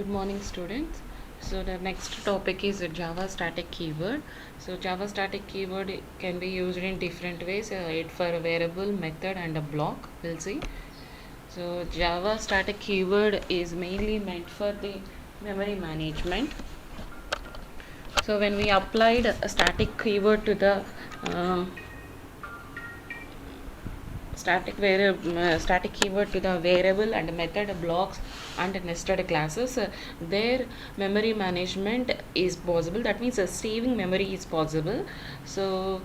Good morning, students. So the next topic is Java static keyword. So Java static keyword can be used in different ways. It for a variable, method, and a block. We'll see. So Java static keyword is mainly meant for the memory management. So when we applied a static keyword to the uh, static keyword to the variable and method blocks and nested classes, their memory management is possible. That means saving memory is possible. So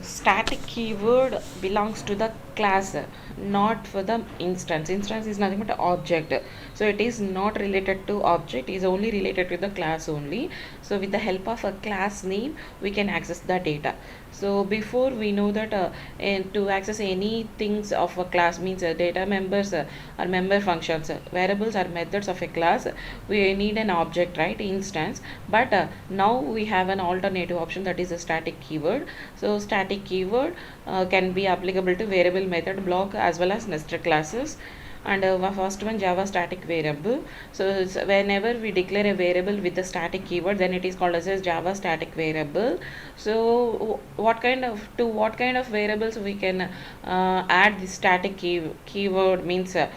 static keyword belongs to the class, not for the instance. Instance is nothing but object, so it is not related to object, is only related to the class only. So with the help of a class name we can access the data. So before we know that and to access any things of a class means data members are member functions, variables are methods of a class, we need an object, right, instance. But now we have an alternative option, that is a static keyword. So static keyword can be applicable to variable, method, block as well as nested classes. And first one, Java static variable. So whenever we declare a variable with the static keyword, then it is called as a Java static variable. So what kind of variables we can add the static keyword means a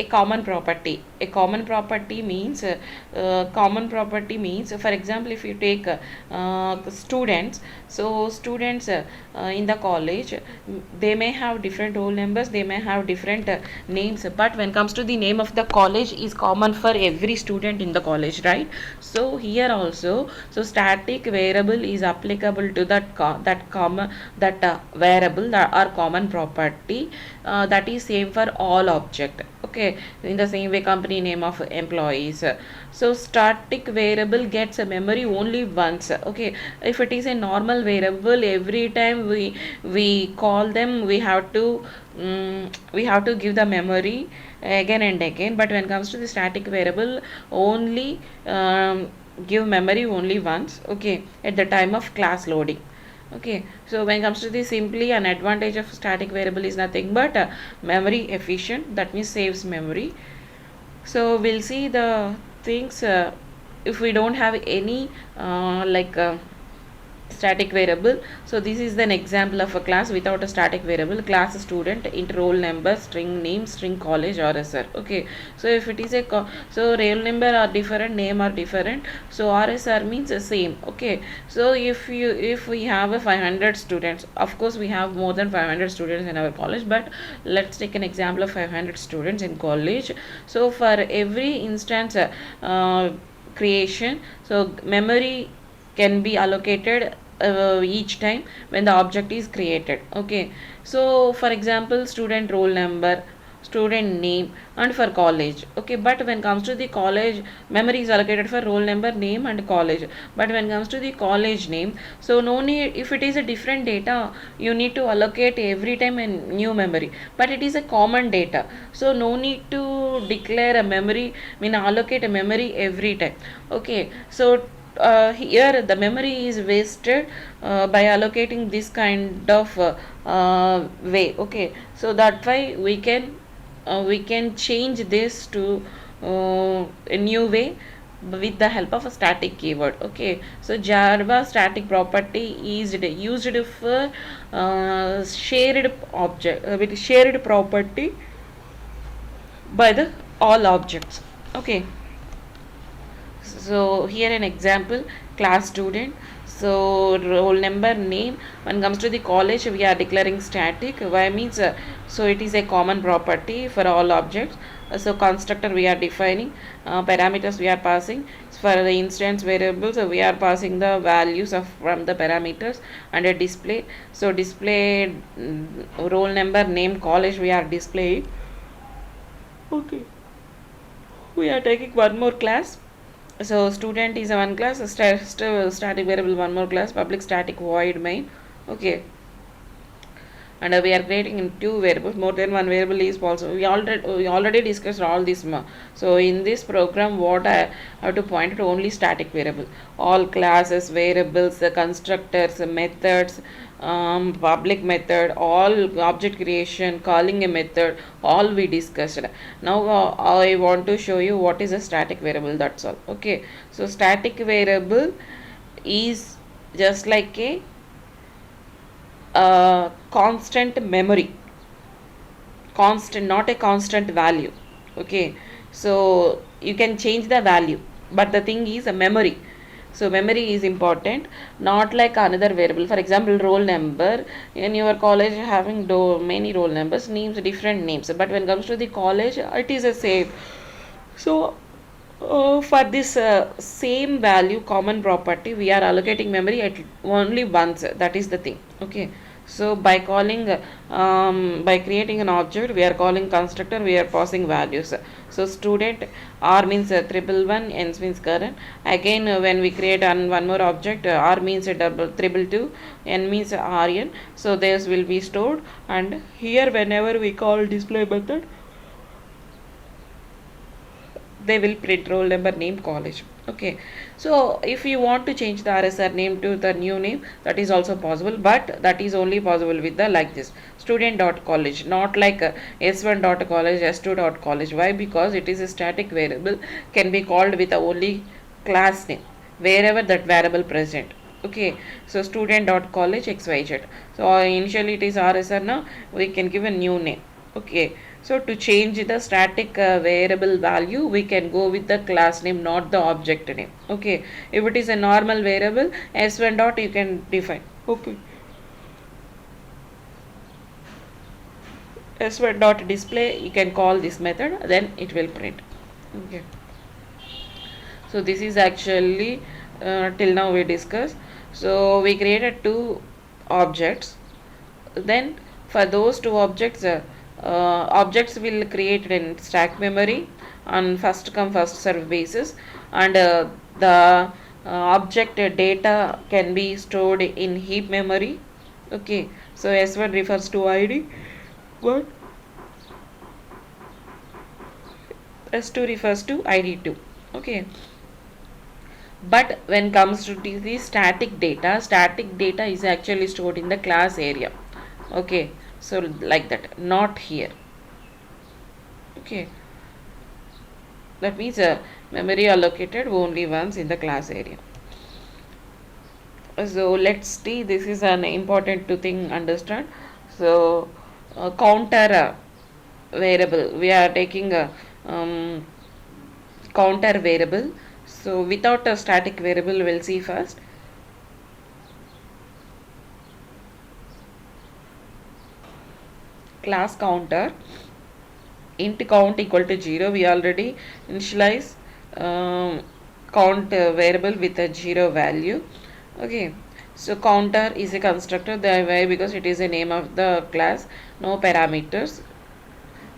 common property. A common property means, for example, if you take students. So students in the college, they may have different roll numbers, they may have different names, but when it comes to the name of the college is common for every student in the college, right? So here also, so static variable is applicable to that variable, that are common property, that is same for all object. Okay, in the same way, company name of employees. So static variable gets a memory only once. Okay, if it is a normal variable, every time we call them, we have to give the memory again and again. But when it comes to the static variable, only give memory only once, okay, at the time of class loading. Okay, so when it comes to the simply, an advantage of static variable is nothing but memory efficient, that means saves memory. So we'll see the things if we don't have any static variable. So this is an example of a class without a static variable. Class student, int roll number, string name, string college or SR. Okay, so if it is a so roll number are different, name are different, so RSR means the same. Okay, so if we have a 500 students, of course we have more than 500 students in our college, but let's take an example of 500 students in college. So for every instance creation, so memory can be allocated each time when the object is created. Okay, so for example, student roll number, student name, and for college. Okay, but when it comes to the college, memory is allocated for roll number, name, and college. But when it comes to the college name, so no need, if it is a different data, you need to allocate every time a new memory, but it is a common data, so no need to declare a memory, allocate a memory every time. Okay, so here the memory is wasted by allocating this kind of way. Okay, so that's why we can change this to a new way with the help of a static keyword. Okay, so Java static property is used for shared object with shared property by the all objects. Okay, so here an example, class student, so roll number, name. When it comes to the college, we are declaring static. Why means so it is a common property for all objects. So constructor we are defining, parameters we are passing. For the instance variables, we are passing the values of from the parameters, and a display. So display roll number, name, college we are displaying. Okay, we are taking one more class. So student is a one class, static variable one more class, public static void main. Okay, and we are creating in two variables, more than one variable is possible. We already discussed all this. So in this program, what I have to point to only static variable. All classes, variables, the constructors, methods, public method, all object creation, calling a method, all we discussed. Now I want to show you what is a static variable, that's all. Okay, so static variable is just like a constant memory, constant, not a constant value. Okay, so you can change the value, but the thing is a memory. So memory is important, not like another variable. For example, roll number. In your college having many roll numbers, names, different names, but when it comes to the college it is the same. So for this same value common property, we are allocating memory at only once. That is the thing. Okay, so by calling by creating an object, we are calling constructor, we are passing values. So student, r means triple one, n means current. Again when we create one more object, r means double triple two, n means rn. So this will be stored, and here whenever we call display method, they will print roll number, name, college. Okay, so if you want to change the rsr name to the new name, that is also possible, but that is only possible with the like this student dot college, not like s1 dot college, s2 dot college. Why? Because it is a static variable, can be called with only class name wherever that variable present. Okay, so student dot college xyz. So initially it is rsr, now we can give a new name. Okay, so to change the static variable value, we can go with the class name, not the object name. Okay, if it is a normal variable, s1 dot you can define. Okay, s1 dot display, you can call this method, then it will print. Okay, so this is actually till now we discussed. So we created two objects, then for those two objects, objects will create in stack memory on first come first serve basis, and the object data can be stored in heap memory. Okay, so s1 refers to id, but s2 refers to id2. Okay, but when comes to the static data is actually stored in the class area. Okay, so like that, not here. Okay, that means memory allocated only once in the class area. So let's see, this is an important to thing understand. So counter variable, we are taking a counter variable. So without a static variable, we'll see first. Class counter, int count equal to 0, we already initialize count variable with a 0 value. Okay, so counter is a constructor, why? Because it is a name of the class, no parameters.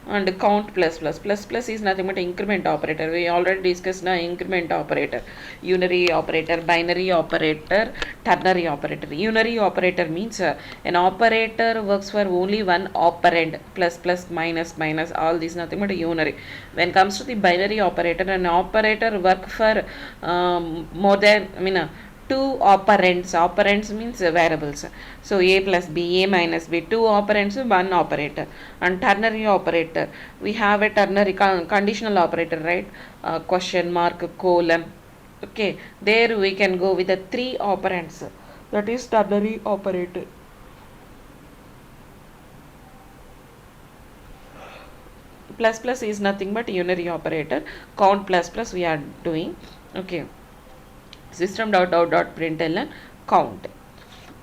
And count plus is nothing but increment operator. We already discussed now increment operator, unary operator, binary operator, ternary operator. Unary operator means an operator works for only one operand, plus minus, all these nothing but unary. When comes to the binary operator, an operator work for more than two operands. Operands means variables. So a plus b, a minus b, two operands, one operator. And ternary operator, we have a ternary conditional operator, right? Question mark, colon. Okay, there we can go with the three operands. That is ternary operator. Plus is nothing but unary operator. Count plus we are doing. Okay, system dot println count.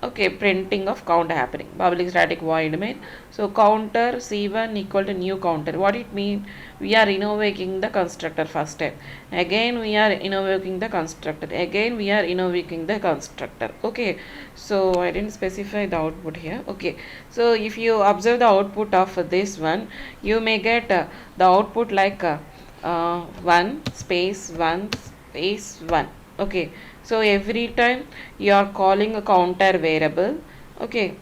Okay, printing of count happening, public static void main. So counter c1 equal to new counter. What it mean? We are invoking the constructor first time, again we are invoking the constructor, again we are invoking the constructor. Okay, so I didn't specify the output here. Okay, so if you observe the output of this one, you may get the output like 1 space 1 space 1. Okay, so every time you are calling a counter variable, okay,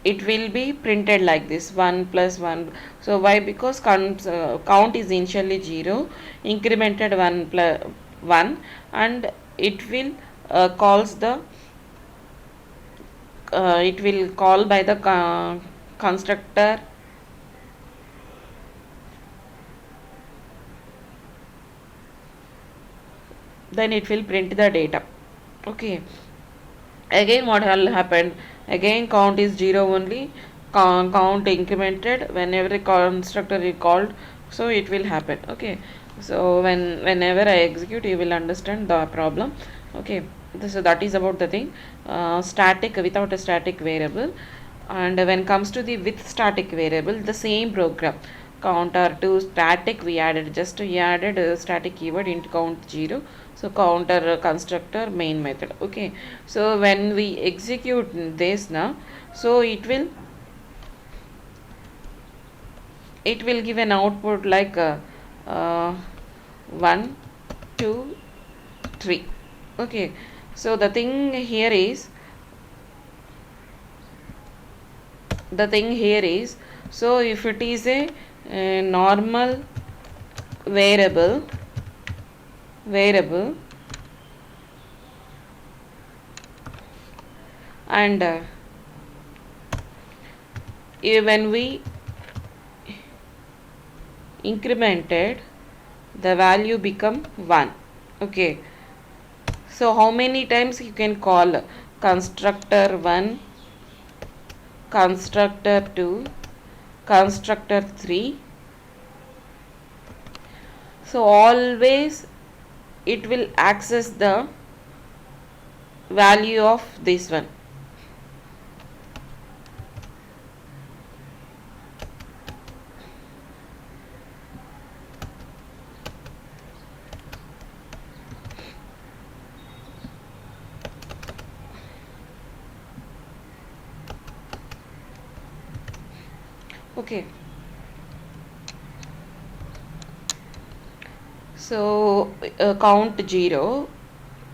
it will be printed like this 1 plus 1. So why? Because count is initially 0, incremented 1 plus 1, and it will calls the it will call by the constructor, then it will print the data. Okay, again what will happen, again count is 0 only, count incremented whenever a constructor is called, so it will happen. Okay, so whenever I execute, you will understand the problem. Okay, so that is about the thing, static without a static variable. And when comes to the with static variable, the same program, counter to static, we added just we added a static keyword into count 0, so counter constructor main method. Okay, so when we execute this now, so it will give an output like 1 2 3. Okay, so the thing here is so if it is a normal variable and when we incremented, the value become 1. Okay, so how many times you can call constructor 1, constructor 2, constructor 3, so always it will access the value of this one. Okay, so count 0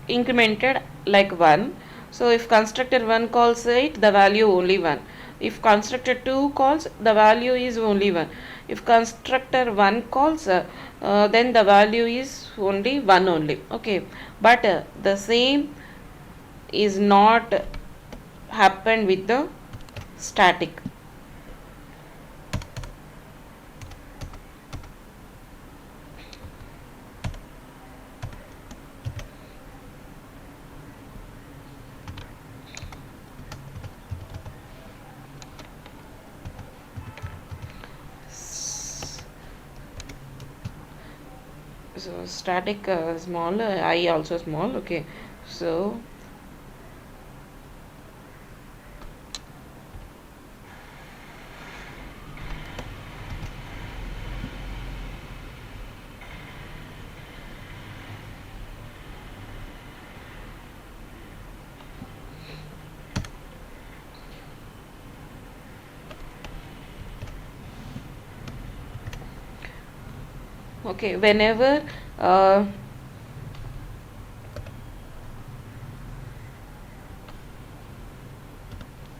incremented like 1, so if constructor 1 calls it, the value only 1. If constructor 2 calls, the value is only 1. If constructor 1 calls, then the value is only 1 only. Okay, but the same is not happen with the static. So static small, I also small. Okay, so okay, whenever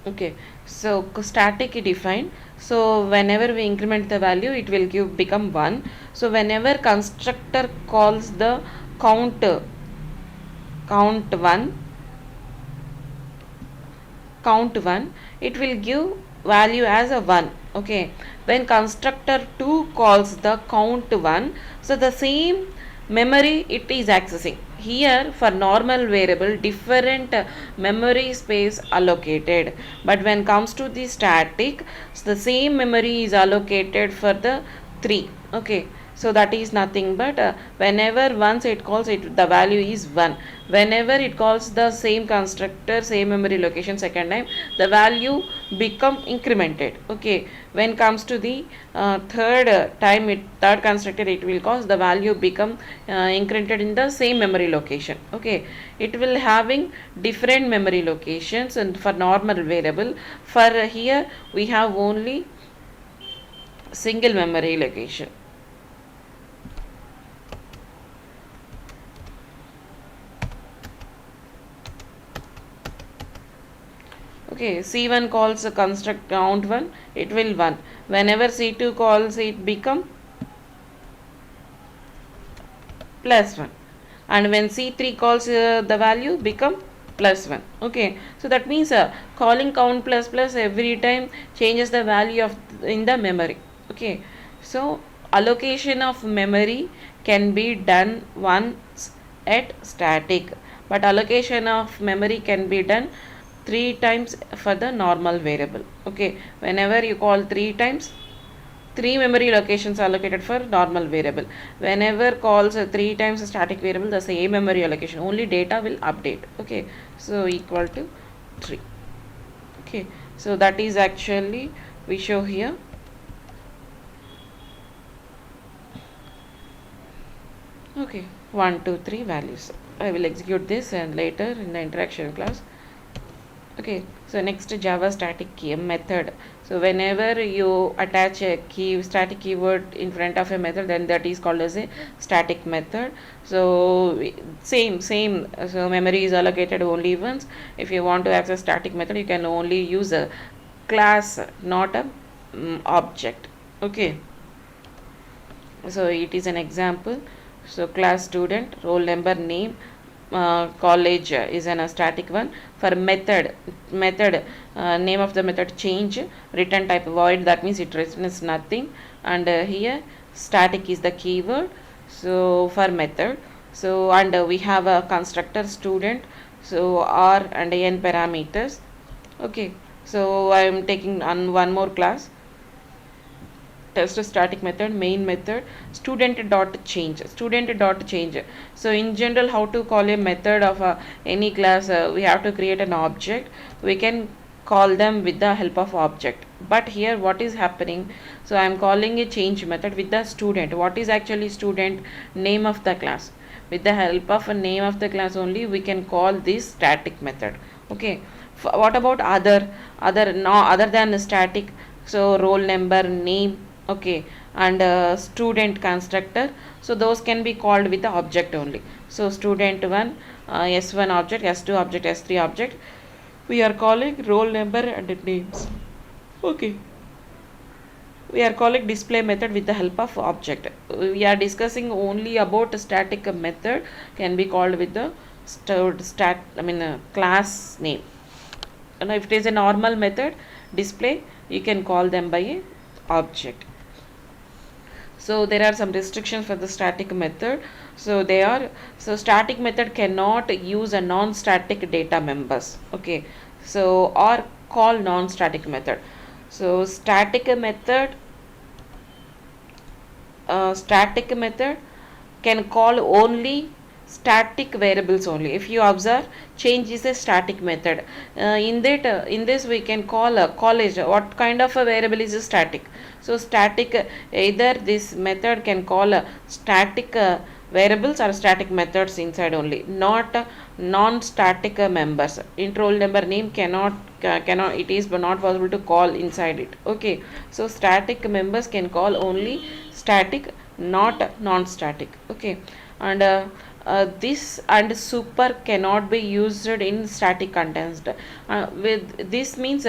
okay, so static defined, so whenever we increment the value, it will become 1. So whenever constructor calls the count 1, it will give value as a 1. Okay, when constructor 2 calls the count 1, so the same memory it is accessing. Here for normal variable, different memory space allocated, but when comes to the static, so the same memory is allocated for the 3. Okay, so that is nothing but whenever once it calls it, the value is 1. Whenever it calls the same constructor, same memory location second time, the value become incremented. Okay, when comes to the third time, third constructor it will cause, the value become incremented in the same memory location. Okay, it will having different memory locations. And for normal variable, for here we have only single memory location. Okay, C1 calls a construct count 1, it will 1. Whenever C2 calls, it become plus 1. And when C3 calls, the value become plus 1. Okay, so that means calling count plus plus every time changes the value of in the memory. Okay, so allocation of memory can be done once at static, but allocation of memory can be done 3 times for the normal variable. Okay, whenever you call 3 times, 3 memory locations are allocated for normal variable. Whenever calls 3 times a static variable, the same memory allocation, only data will update. Okay, so equal to 3. Okay, so that is actually we show here. Okay, 1 2 3 values. I will execute this and later in the interaction class. Okay, so next Java static key method. So whenever you attach a key static keyword in front of a method, then that is called as a static method. So same. So memory is allocated only once. If you want to access static method, you can only use a class, not a object. Okay, so it is an example. So class student, roll number, name, college is a static one. For method name of the method change, return type void, that means it returns nothing, and here static is the keyword. So for method, so and we have a constructor student, so r and n parameters. Okay, so I am taking on one more class, test static method, main method, student dot change. So in general, how to call a method of any class, we have to create an object. We can call them with the help of object, but here what is happening, so I am calling a change method with the student. What is actually student? Name of the class. With the help of a name of the class only we can call this static method. Okay, what about other than static? So roll number, name, okay, and student constructor, so those can be called with the object only. So student 1, s1 object, s2 object, s3 object, we are calling roll number and names. Okay, we are calling display method with the help of object. We are discussing only about static method can be called with the class name. And if it is a normal method display, you can call them by a object. So there are some restrictions for the static method. So static method cannot use a non-static data members. Okay, so or call non-static method. So static method can call only static variables only. If you observe, change is a static method. In this we can call a college. What kind of a variable is a static? So static, either this method can call a static variables or static methods inside only, not non-static members. Int roll number, name cannot it is not possible to call inside it. Okay, so static members can call only static, not non-static. Okay, and this and super cannot be used in static context. With this means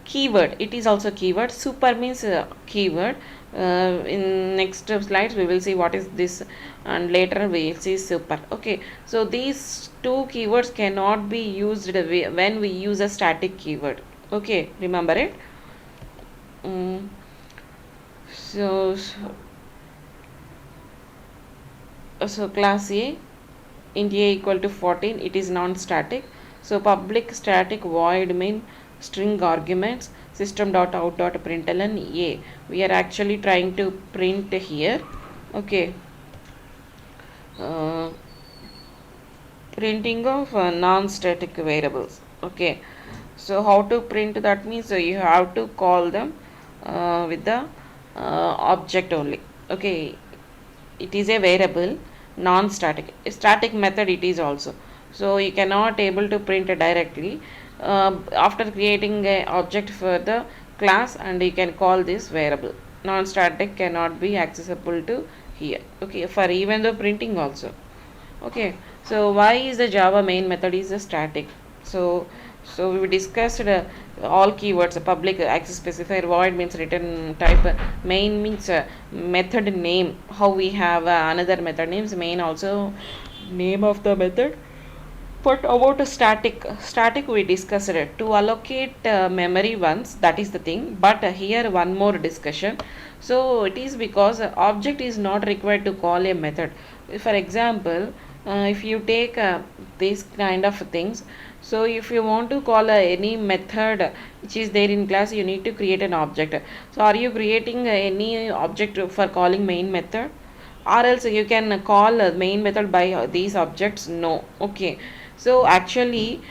keyword, it is also keyword. Super means keyword. In next slides we will see what is this, and later we will see super. Okay, so these two keywords cannot be used when we use a static keyword. Okay, remember it. So class A, int a equal to 14, it is non-static. So public static void main string arguments system.out.println a. We are actually trying to print here. Okay, printing of non-static variables. Okay, so how to print that means, so you have to call them with the object only. Okay, it is a variable, non-static. Static method it is also, so you cannot able to print directly. After creating a object for the class, and you can call this variable. Non-static cannot be accessible to here. Okay, for even the printing also. Okay, so why is the Java main method is a static? So we discussed all keywords. Public access specifier, void means return type, main means method name. How we have another method names, main also name of the method. But about a static we discussed it to allocate memory once, that is the thing. But here one more discussion. So it is because object is not required to call a method. For example, if you take these kind of things, so if you want to call any method which is there in class, you need to create an object. So are you creating any object for calling main method? Or else you can call main method by these objects? No. Okay, so actually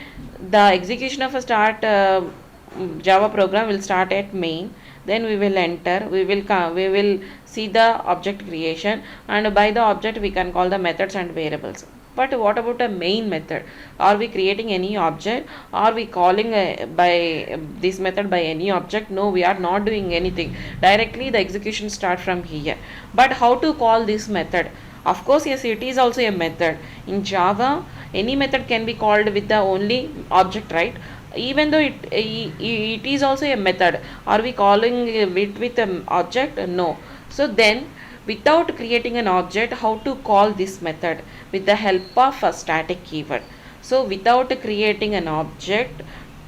the execution of a start Java program will start at main, then we will enter, we will see the object creation, and by the object we can call the methods and variables. But what about a main method? Are we creating any object? Are we calling by this method by any object? No, we are not doing anything. Directly the execution start from here. But how to call this method? Of course, yes, it is also a method. In Java, any method can be called with the only object, right? Even though it is also a method. Are we calling it with an object? No. So then, without creating an object, how to call this method? With the help of a static keyword. So without creating an object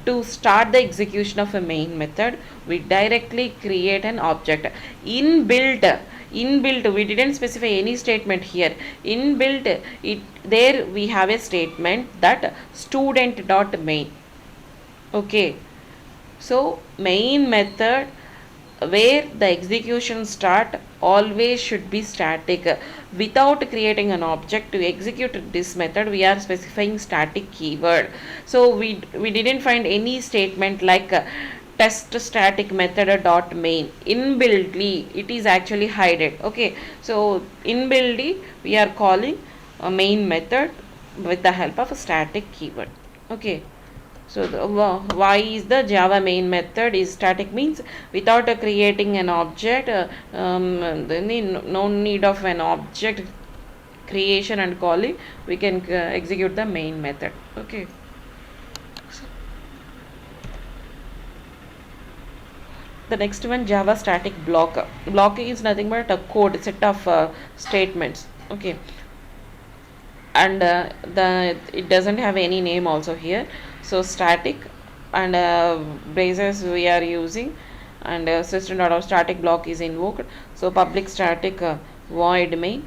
to start the execution of a main method, we directly create an object. Inbuilt, we didn't specify any statement here. Inbuilt, there we have a statement that student.main. Okay, so main method where the execution start always should be static. Without creating an object to execute this method, we are specifying static keyword. So we didn't find any statement like test static method dot main. Inbuiltly it is actually hidden. Okay, so inbuiltly we are calling a main method with the help of a static keyword. Okay, so why is the Java main method is static? Means without creating an object, then no need of an object creation and calling, we can execute the main method. Okay, the next one, Java static block. Block is nothing but a code set of statements. Okay, and it doesn't have any name also here. So static and braces we are using, and system.out static block is invoked. So public static void main,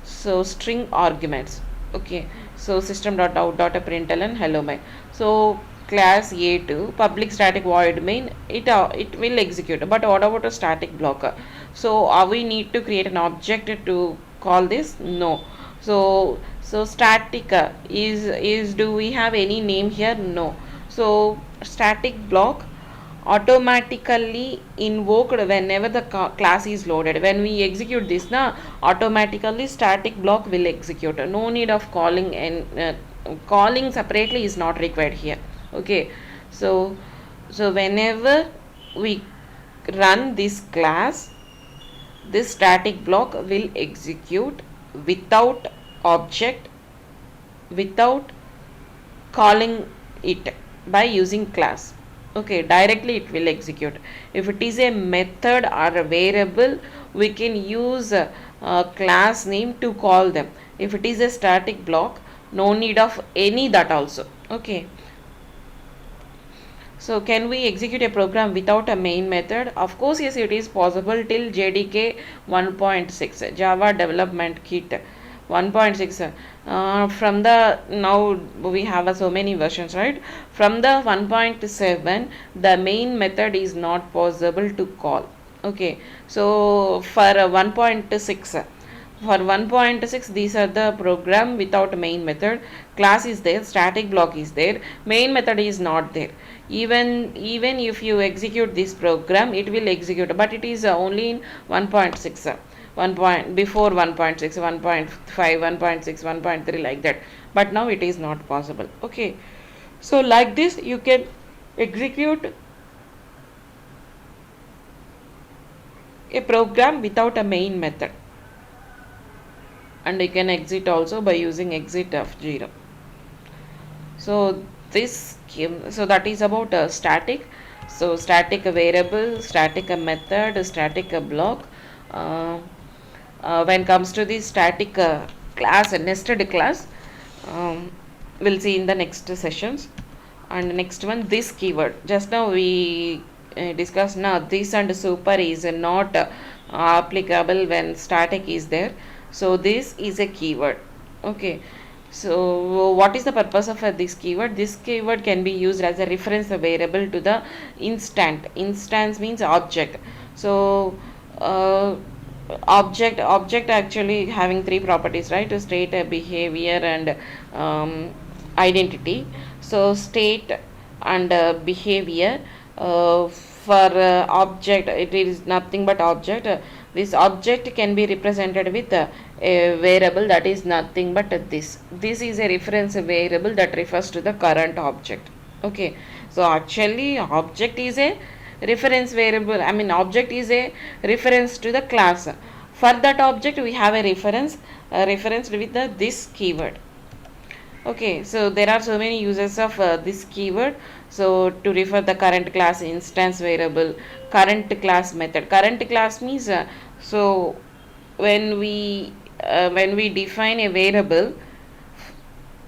so string arguments. Okay, so system.out.println hello main. So class A2 public static void main, it will execute. But what about a static blocker? So we need to create an object to call this? No. So static is do we have any name here? No. So static block automatically invoked whenever the class is loaded. When we execute this, automatically static block will execute. No need of calling, and calling separately is not required here. Okay, so whenever we run this class, this static block will execute without object, without calling it by using class. Okay, directly it will execute. If it is a method or a variable, we can use a class name to call them. If it is a static block, no need of any that also. Okay, so can we execute a program without a main method? Of course, yes, it is possible till JDK 1.6, Java Development Kit 1.6. From the, now we have so many versions, right? From the 1.7, the main method is not possible to call. Okay, so for 1.6, for 1.6, these are the program without main method. Class is there, static block is there, main method is not there. Even if you execute this program, it will execute, but it is only in 1.6. Before 1.6, 1.5, 1.6, 1.3, like that. But now it is not possible. Okay, so like this you can execute a program without a main method, and you can exit also by using exit of 0. So this so that is about static. So static variable, static method, static block. When comes to the static class, nested class, we'll see in the next sessions. And next one, this keyword, just now we discussed. Now this and super is not applicable when static is there, so this is a keyword. Okay, so what is the purpose of this keyword? This keyword can be used as a reference variable to the instance means object. So object actually having three properties, right? To state, behavior, and identity. So state and behavior, for object, it is nothing but object. This object can be represented with a variable that is nothing but this is a reference variable that refers to the current object. Okay, so actually object is a reference variable, I mean object is a reference to the class. For that object we have a reference with this keyword. Okay, so there are so many uses of this keyword. So to refer the current class instance variable, current class method. Current class means so when we define a variable,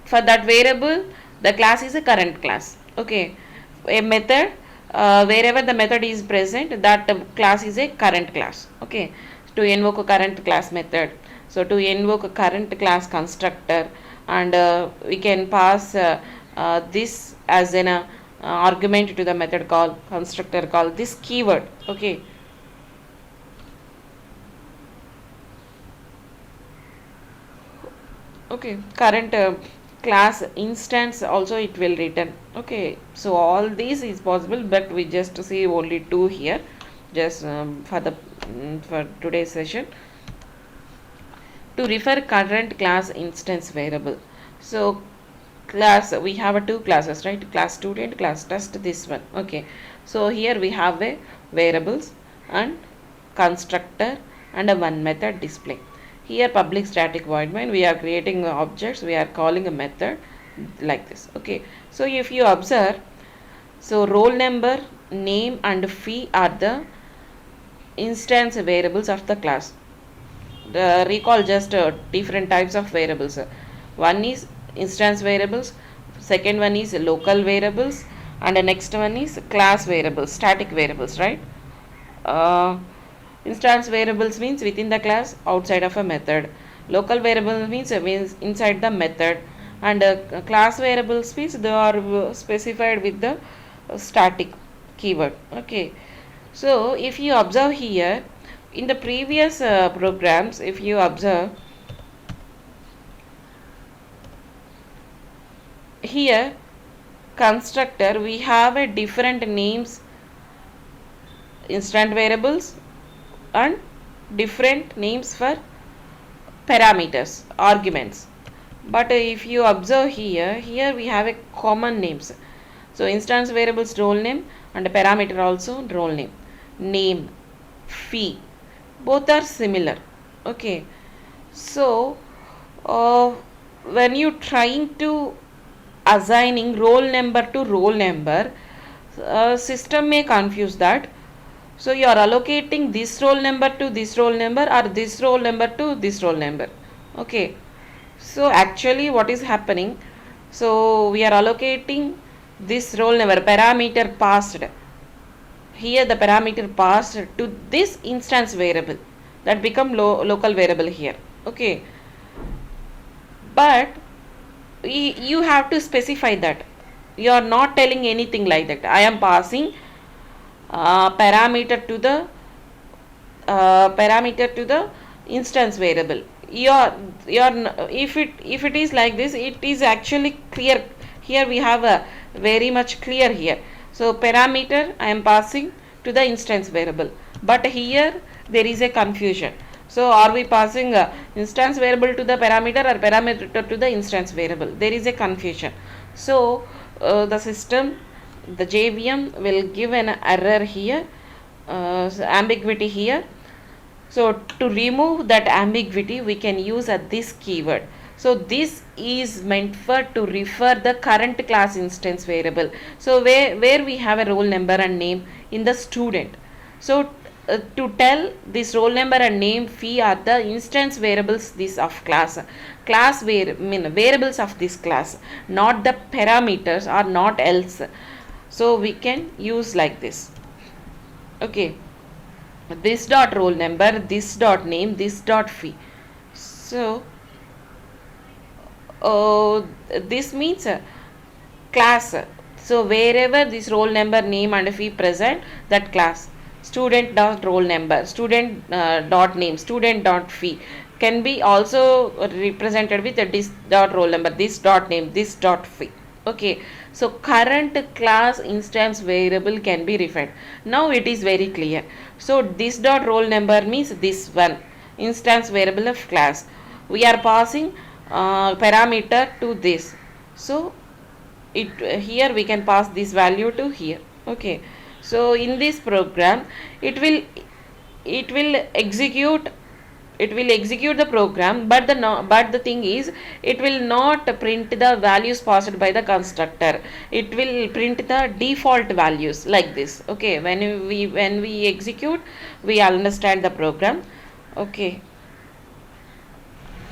for that variable the class is a current class. Okay, a method, wherever the method is present, that class is a current class. Okay, to invoke a current class method, so to invoke a current class constructor, and we can pass this as an argument to the method call, constructor call, this keyword. Okay, okay, current class instance also it will return. Okay, so all these is possible, but we just see only two here, just for the for today's session. To refer current class instance variable, so class, we have two classes, right? Class student, class test, this one. Okay, so here we have a variables and constructor and a one method display. Here public static void main, we are creating objects, we are calling a method like this. Okay, so if you observe, so roll number, name and fee are the instance variables of the class. Recall just different types of variables. One is instance variables, second one is local variables, and the next one is class variables, static variables, right? Instance variables means within the class, outside of a method. Local variables means inside the method, and class variables means they are specified with the static keyword. Okay, so if you observe here, in the previous programs, if you observe here, constructor, we have a different names, instant variables, and different names for parameters, arguments. But if you observe here we have a common names. So instance variables roll name, and parameter also roll name, name, fee, both are similar. Okay, so when you trying to assigning roll number to roll number, system may confuse that. So you are allocating this roll number to this roll number, or this roll number to this roll number. Okay, so actually what is happening, so we are allocating this roll number parameter passed, here the parameter passed to this instance variable, that become local variable here. Okay, but you have to specify that. You are not telling anything like that. I am passing parameter to the instance variable. If it is like this, it is actually clear. Here we have a very much clear here. So parameter I am passing to the instance variable, but here there is a confusion. So are we passing instance variable to the parameter or parameter to the instance variable? There is a confusion. So the system, the JVM will give an error here, ambiguity here. So to remove that ambiguity, we can use this keyword. So this is meant for to refer the current class instance variable. So where we have a roll number and name in the student. So to tell this roll number and name fee are the instance variables this of class variables of this class, not the parameters or not else. So we can use like this. Okay, this dot roll number, this dot name, this dot fee. So this means class. So wherever this roll number, name and fee present, that class. Student dot roll number, student dot name, student dot fee can be also represented with this dot roll number, this dot name, this dot fee. Okay, so current class instance variable can be refined. Now it is very clear. So this dot roll number means this one instance variable of class. We are passing parameter to this. So it here we can pass this value to here. Okay, so in this program it will execute the program, but the thing is it will not print the values passed by the constructor. It will print the default values like this. Okay, when we execute, we understand the program. Okay,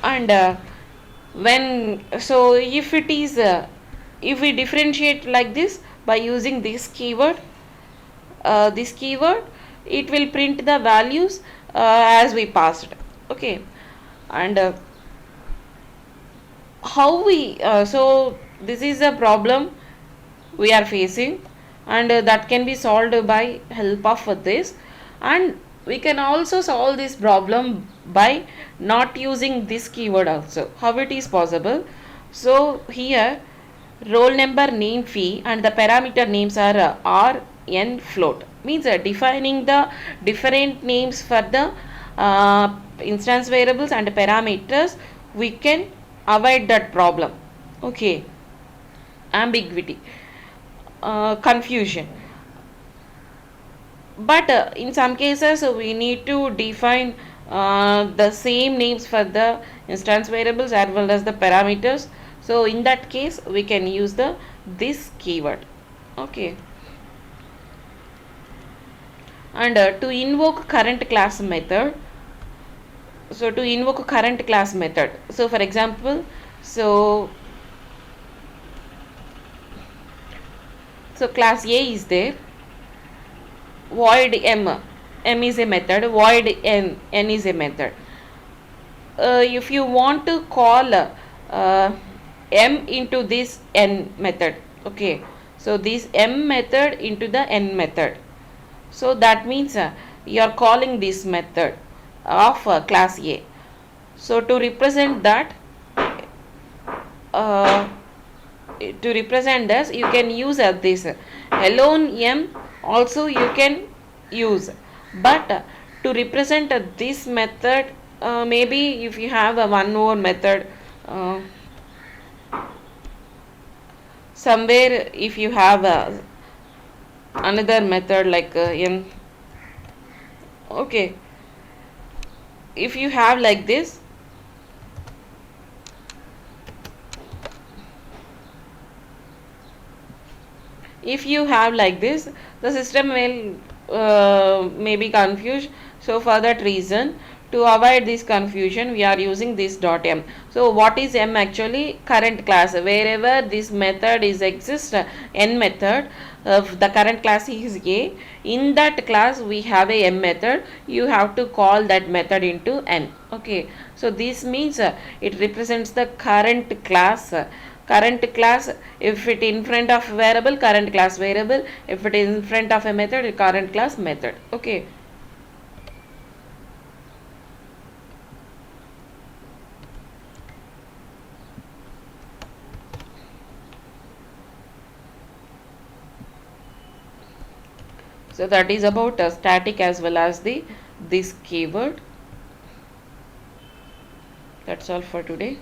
and if it is if we differentiate like this by using this keyword, it will print the values as we passed. Okay, and how we so this is a problem we are facing, and that can be solved by help of this. And we can also solve this problem by not using this keyword also. How it is possible? So here roll number, name, fee and the parameter names are R, N, float, means defining the different names for the instance variables and parameters. We can avoid that problem. Okay, ambiguity, confusion. But in some cases we need to define the same names for the instance variables as well as the parameters. So in that case we can use this keyword. Okay, and to invoke current class method. So to invoke current class method, so for example, so class A is there, void m is a method, void n is a method. If you want to call m into this n method, okay, so this m method into the n method, so that means you are calling this method of class A. So to represent that, this you can use this alone m also you can use, but to represent this method, maybe if you have one more method somewhere, if you have another method like n, okay, if you have like this, the system will may be confused. So for that reason, to avoid this confusion, we are using this dot m. So what is m actually? Current class. Wherever this method is exists, n method, the current class is A. In that class we have a m method. You have to call that method into n. Okay, so this means it represents the current class. Current class, if it in front of variable, current class variable. If it is in front of a method, current class method. Okay, so that is about static as well as this keyword. That's all for today.